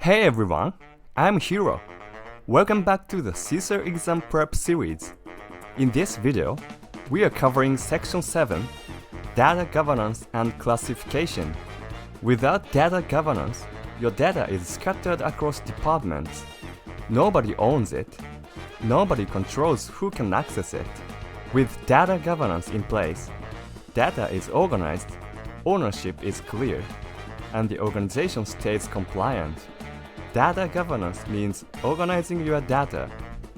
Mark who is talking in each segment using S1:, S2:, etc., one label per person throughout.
S1: Hey everyone, I'm Hiro. Welcome back to the CISA exam prep series. In this video, we are covering Section 7, Data Governance and Classification. Without data governance, your data is scattered across departments. Nobody owns it. Nobody controls who can access it. With data governance in place, data is organized, ownership is clear, and the organization stays compliant. Data governance means organizing your data,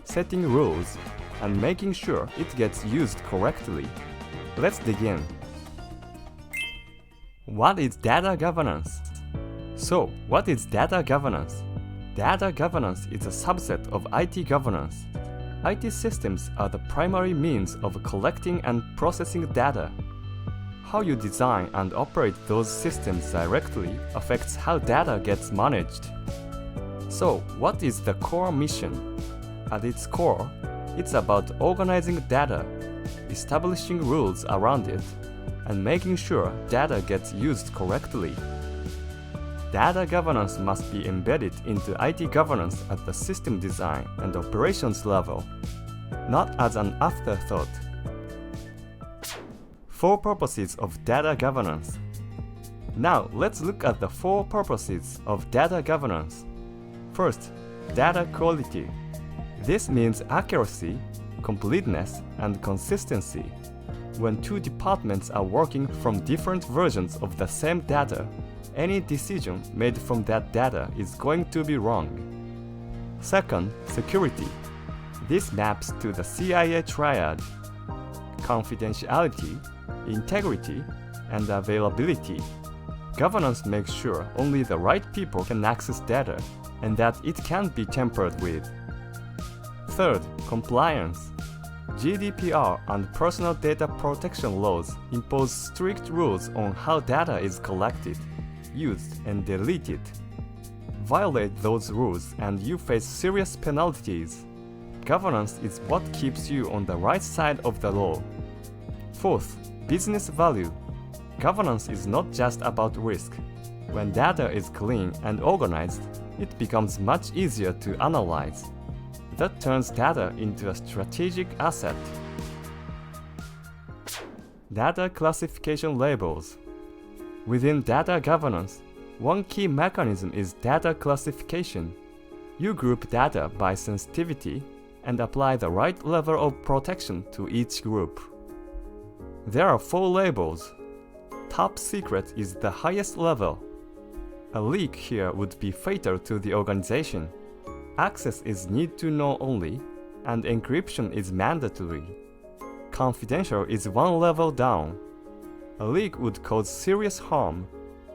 S1: setting rules, and making sure it gets used correctly. Let's begin. What is data governance? So, what is data governance? Data governance is a subset of IT governance. IT systems are the primary means of collecting and processing data. How you design and operate those systems directly affects how data gets managed. So, what is the core mission? At its core, it's about organizing data, establishing rules around it, and making sure data gets used correctly. Data governance must be embedded into IT governance at the system design and operations level, not as an afterthought. 4 purposes of data governance. Now, let's look at the 4 purposes of data governance. First, data quality. This means accuracy, completeness, and consistency. When 2 departments are working from different versions of the same data, any decision made from that data is going to be wrong. Second, security. This maps to the CIA triad: confidentiality, integrity, and availability. Governance makes sure only the right people can access data, and that it can't be tampered with. Third, compliance. GDPR and personal data protection laws impose strict rules on how data is collected, used, and deleted. Violate those rules and you face serious penalties. Governance is what keeps you on the right side of the law. Fourth, business value. Governance is not just about risk. When data is clean and organized, it becomes much easier to analyze. That turns data into a strategic asset. Data classification labels. Within data governance, one key mechanism is data classification. You group data by sensitivity and apply the right level of protection to each group. There are 4 labels. Top secret is the highest level. A leak here would be fatal to the organization. Access is need to know only, and encryption is mandatory. Confidential is 1 level down. A leak would cause serious harm.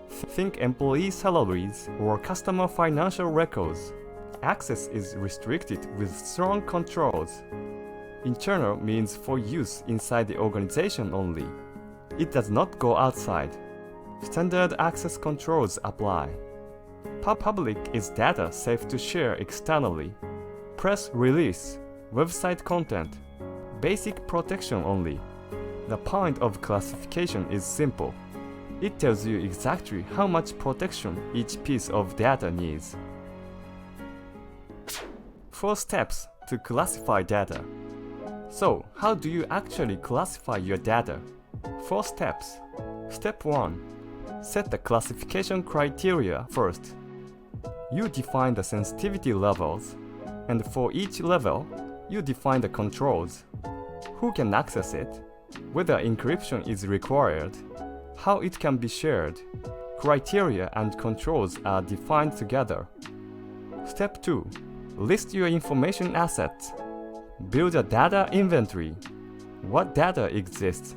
S1: Think employee salaries or customer financial records. Access is restricted with strong controls. Internal means for use inside the organization only. It does not go outside. Standard access controls apply. Public is data safe to share externally. Press release, website content, basic protection only. The point of classification is simple. It tells you exactly how much protection each piece of data needs. 4 steps to classify data. So, how do you actually classify your data? 4 steps. Step 1. Set the classification criteria first. You define the sensitivity levels, and for each level, you define the controls. Who can access it, whether encryption is required, how it can be shared. Criteria and controls are defined together. Step 2. List your information assets. Build a data inventory. What data exists,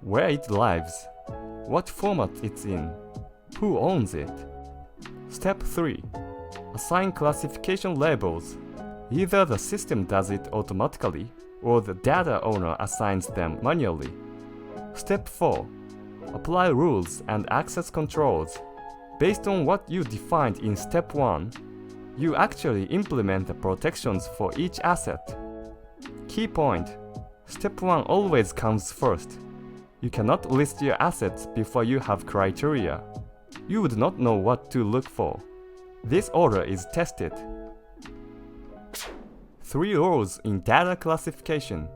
S1: where it lives, what format it's in, who owns it. Step 3. Assign classification labels. Either the system does it automatically, or the data owner assigns them manually. Step 4. Apply rules and access controls. Based on what you defined in Step 1, you actually implement the protections for each asset. Key point: Step 1 always comes first. You cannot list your assets before you have criteria. You would not know what to look for. This order is tested. 3 roles in data classification.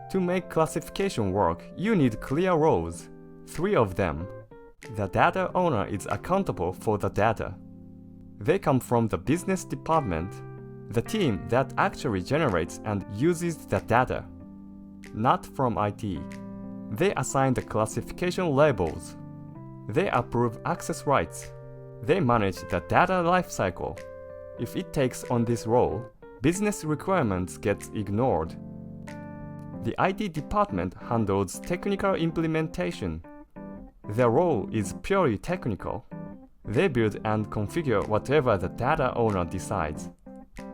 S1: To make classification work, you need clear roles, 3 of them. The data owner is accountable for the data. They come from the business department, the team that actually generates and uses the data, not from IT. They assign the classification labels. They approve access rights. They manage the data lifecycle. If it takes on this role, business requirements get ignored. The IT department handles technical implementation. Their role is purely technical. They build and configure whatever the data owner decides.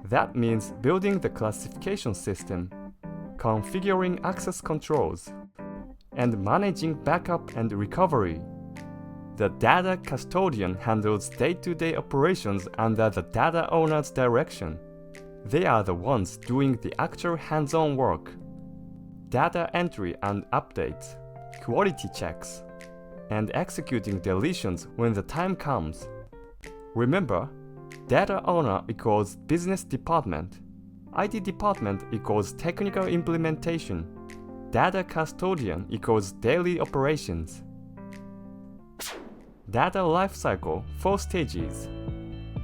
S1: That means building the classification system, configuring access controls, and managing backup and recovery. The data custodian handles day-to-day operations under the data owner's direction. They are the ones doing the actual hands-on work. Data entry and updates, quality checks, and executing deletions when the time comes. Remember, data owner equals business department, IT department equals technical implementation, data custodian equals daily operations. Data lifecycle 4 stages.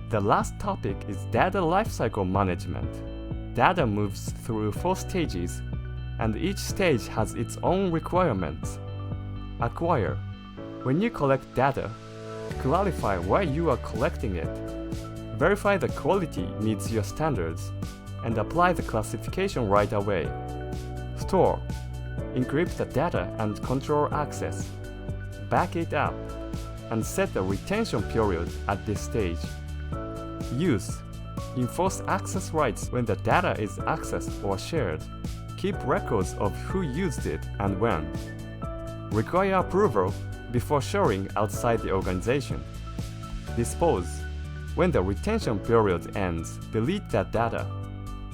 S1: The last topic is data lifecycle management. Data moves through 4 stages, and each stage has its own requirements. Acquire. When you collect data, clarify why you are collecting it. Verify the quality meets your standards, and apply the classification right away. Store. Encrypt the data and control access. Back it up, and set the retention period at this stage. Use. Enforce access rights when the data is accessed or shared. Keep records of who used it and when. Require approval before sharing outside the organization. Dispose. When the retention period ends, delete that data.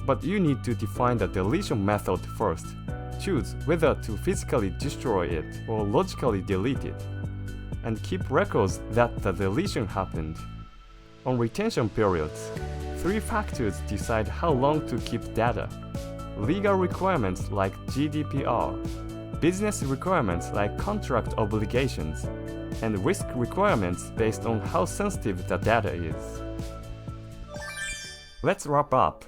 S1: But you need to define the deletion method first. Choose whether to physically destroy it or logically delete it. And keep records that the deletion happened. On retention periods, 3 factors decide how long to keep data. Legal requirements like GDPR, business requirements like contract obligations, and risk requirements based on how sensitive the data is. Let's wrap up.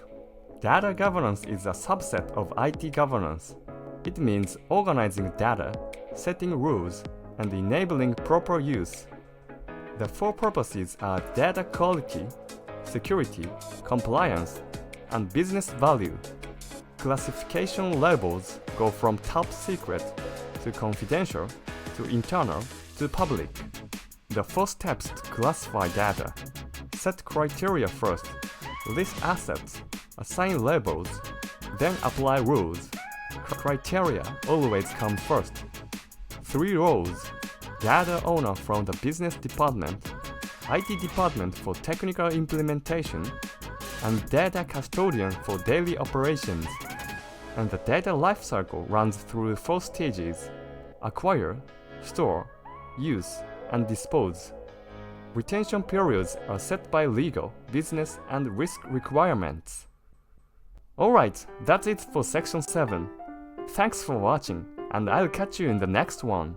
S1: Data governance is a subset of IT governance. It means organizing data, setting rules, and enabling proper use. The 4 purposes are data quality, security, compliance, and business value. Classification labels go from top secret to confidential to internal to public. The 4 steps to classify data. Set criteria first, list assets, assign labels, then apply rules. Criteria always come first. 3 roles: data owner from the business department, IT department for technical implementation, and data custodian for daily operations. And the data lifecycle runs through 4 stages: acquire, store, use, and dispose. Retention periods are set by legal, business, and risk requirements. Alright, that's it for section 7. Thanks for watching, and I'll catch you in the next one.